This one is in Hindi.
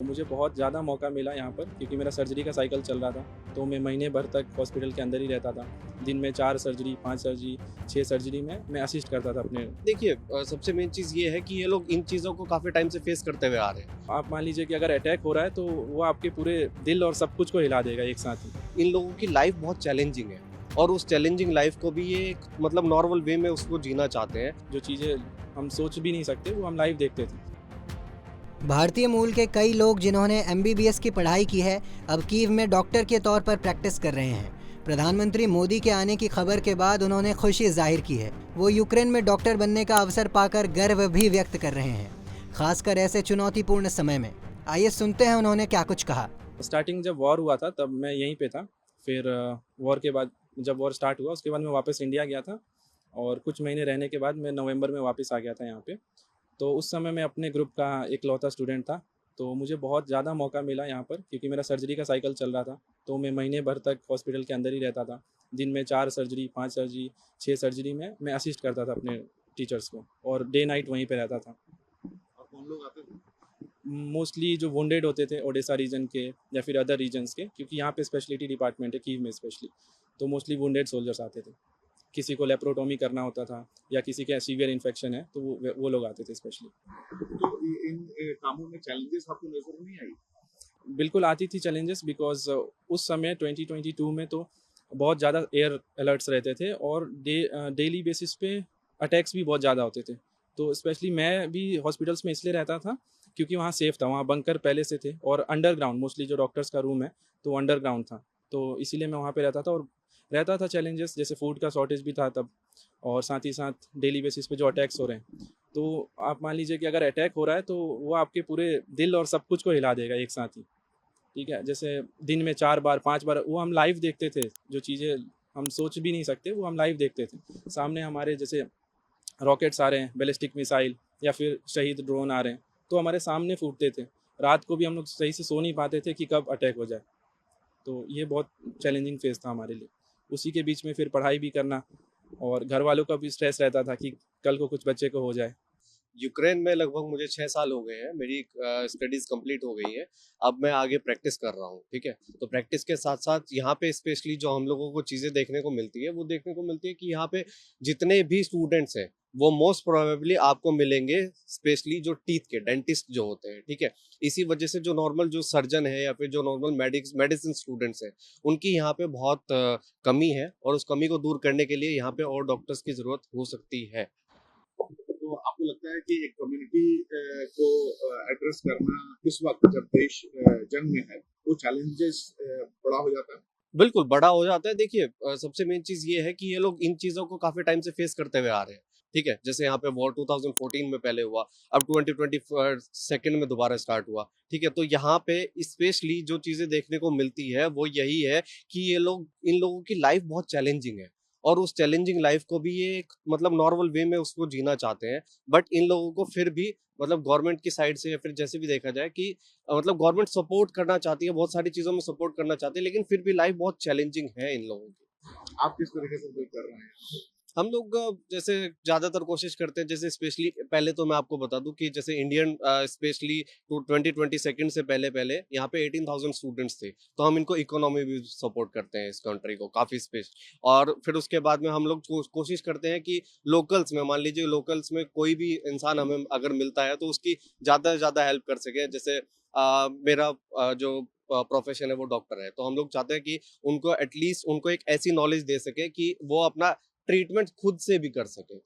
मुझे बहुत ज़्यादा मौका मिला यहाँ पर क्योंकि मेरा सर्जरी का साइकिल चल रहा था, तो मैं महीने भर तक हॉस्पिटल के अंदर ही रहता था। दिन में 4 सर्जरी, 5 सर्जरी, 6 सर्जरी में मैं असिस्ट करता था अपने। देखिए सबसे मेन चीज़ ये है कि ये लोग इन चीज़ों को काफ़ी टाइम से फेस करते हुए आ रहे हैं। आप मान लीजिए कि अगर अटैक हो रहा है तो वो आपके पूरे दिल और सब कुछ को हिला देगा एक साथ ही। इन लोगों की लाइफ बहुत चैलेंजिंग है और उस चैलेंजिंग लाइफ को भी ये एक मतलब नॉर्मल वे में उसको जीना चाहते हैं। जो चीज़ें हम सोच भी नहीं सकते वो हम लाइव देखते थे। भारतीय मूल के कई लोग जिन्होंने एमबीबीएस की पढ़ाई की है, अब कीव में डॉक्टर के तौर पर प्रैक्टिस कर रहे हैं। प्रधानमंत्री मोदी के आने की खबर के बाद उन्होंने खुशी जाहिर की है। वो यूक्रेन में डॉक्टर बनने का अवसर पाकर गर्व भी व्यक्त कर रहे हैं, खासकर ऐसे चुनौतीपूर्ण समय में। आइए सुनते हैं उन्होंने क्या कुछ कहा। स्टार्टिंग जब वॉर हुआ था तब मैं यहीं पे था। फिर वॉर के बाद जब वॉर स्टार्ट हुआ उसके बाद मैं वापस इंडिया गया था और कुछ महीने रहने के बाद मैं नवंबर में वापस आ गया था यहाँ पे। तो उस समय मैं अपने ग्रुप का इकलौता स्टूडेंट था, तो मुझे बहुत ज़्यादा मौका मिला यहाँ पर क्योंकि मेरा सर्जरी का साइकिल चल रहा था, तो मैं महीने भर तक हॉस्पिटल के अंदर ही रहता था। दिन में 4 सर्जरी, 5 सर्जरी, 6 सर्जरी में मैं असिस्ट करता था अपने टीचर्स को और डे नाइट वहीं पे रहता था। और कौन लोग आते थे? मोस्टली जो वुंडेड होते थे ओडिशा रीजन के या फिर अदर रीजन्स के, क्योंकि यहाँ पे स्पेशलिटी डिपार्टमेंट है कीव में स्पेशली, तो मोस्टली वुंडेड सोल्जर्स आते थे। किसी को लेप्रोटोमी करना होता था या किसी के सीवियर इन्फेक्शन है तो वो लोग आते थे स्पेशली। तो इन कामों में चैलेंजेस आपको नजर नहीं आई? बिल्कुल आती थी चैलेंजेस, बिकॉज उस समय 2022 में तो बहुत ज़्यादा एयर अलर्ट्स रहते थे और डेली बेसिस पे अटैक्स भी बहुत ज़्यादा होते थे। तो स्पेशली मैं भी हॉस्पिटल्स में इसलिए रहता था क्योंकि वहाँ सेफ़ था, वहाँ बंकर पहले से थे और अंडरग्राउंड मोस्टली जो डॉक्टर्स का रूम है तो अंडरग्राउंड था, तो इसीलिए मैं वहाँ पे रहता था। और रहता था चैलेंजेस, जैसे फूड का शॉर्टेज भी था तब, और साथ ही साथ डेली बेसिस पे जो अटैक्स हो रहे हैं, तो आप मान लीजिए कि अगर अटैक हो रहा है तो वो आपके पूरे दिल और सब कुछ को हिला देगा एक साथ ही। ठीक है, जैसे दिन में 4 बार 5 बार वो हम लाइव देखते थे। जो चीज़ें हम सोच भी नहीं सकते वो हम लाइव देखते थे। सामने हमारे जैसे रॉकेट्स आ रहे हैं, बैलिस्टिक मिसाइल या फिर शहीद ड्रोन आ रहे हैं, तो हमारे सामने फूटते थे। रात को भी हम लोग सही से सो नहीं पाते थे कि कब अटैक हो जाए। तो ये बहुत चैलेंजिंग फेज़ था हमारे लिए। उसी के बीच में फिर पढ़ाई भी करना और घर वालों का भी स्ट्रेस रहता था कि कल को कुछ बच्चे को हो जाए। यूक्रेन में लगभग मुझे 6 साल हो गए हैं, मेरी स्टडीज कंप्लीट हो गई हैं। अब मैं आगे प्रैक्टिस कर रहा हूँ, ठीक है। तो प्रैक्टिस के साथ साथ यहाँ पे स्पेशली जो हम लोगों को चीज़ें देखने को मिलती है वो देखने को मिलती है कि यहाँ पे जितने भी स्टूडेंट्स हैं वो मोस्ट प्रोबेबली आपको मिलेंगे स्पेशली जो टीथ के डेंटिस्ट जो होते हैं, ठीक है। इसी वजह से जो नॉर्मल जो सर्जन है या फिर जो नॉर्मल मेडिसिन स्टूडेंट्स हैं उनकी यहाँ पे बहुत कमी है और उस कमी को दूर करने के लिए यहाँ पे और डॉक्टर्स की ज़रूरत हो सकती है। तो आपको लगता है कि एक कम्युनिटी को एड्रेस करना किस वक्त जब देश जंग में है वो चैलेंजेस बड़ा हो जाता है? बिल्कुल, बड़ा हो जाता है। देखिए सबसे मेन चीज़ ये है कि ये लोग इन चीज़ों को काफ़ी टाइम से फेस करते हुए आ रहे हैं, ठीक है? जैसे यहाँ पे वॉर 2014 में पहले हुआ, अब 2022 सेकंड में दोबारा स्टार्ट हुआ, ठीक है? तो यहाँ पे स्पेशली जो चीज़ें देखने को मिलती है, वो यही है कि ये लोग इन लोगों की लाइफ़ बहुत चैलेंजिंग है और उस चैलेंजिंग लाइफ़ को भी ये एक मतलब नॉर्मल वे में उसको जीना चाहते हैं। बट इन लोगों को फिर भी मतलब गवर्नमेंट की साइड से या फिर जैसे भी देखा जाए कि मतलब गवर्नमेंट सपोर्ट करना चाहती है, बहुत सारी चीज़ों में सपोर्ट करना चाहती है, लेकिन फिर भी लाइफ बहुत चैलेंजिंग है इन लोगों की। आप किस तरीके से फील कर रहे हैं? हम लोग जैसे ज़्यादातर कोशिश करते हैं, जैसे स्पेशली पहले तो मैं आपको बता दूं कि जैसे इंडियन स्पेशली 2020 सेकंड से पहले पहले यहाँ पे 18,000 स्टूडेंट्स थे, तो हम इनको इकोनॉमी भी सपोर्ट करते हैं इस कंट्री को काफ़ी स्पेस। और फिर उसके बाद में हम लोग कोशिश करते हैं कि लोकल्स में मान लीजिए लोकल्स में कोई भी इंसान हमें अगर मिलता है तो उसकी ज़्यादा से ज़्यादा हेल्प कर सके। जैसे मेरा जो प्रोफेशन है वो डॉक्टर है, तो हम लोग चाहते हैं कि उनको एटलीस्ट उनको एक ऐसी नॉलेज दे सके कि वो अपना ट्रीटमेंट खुद से भी कर सके।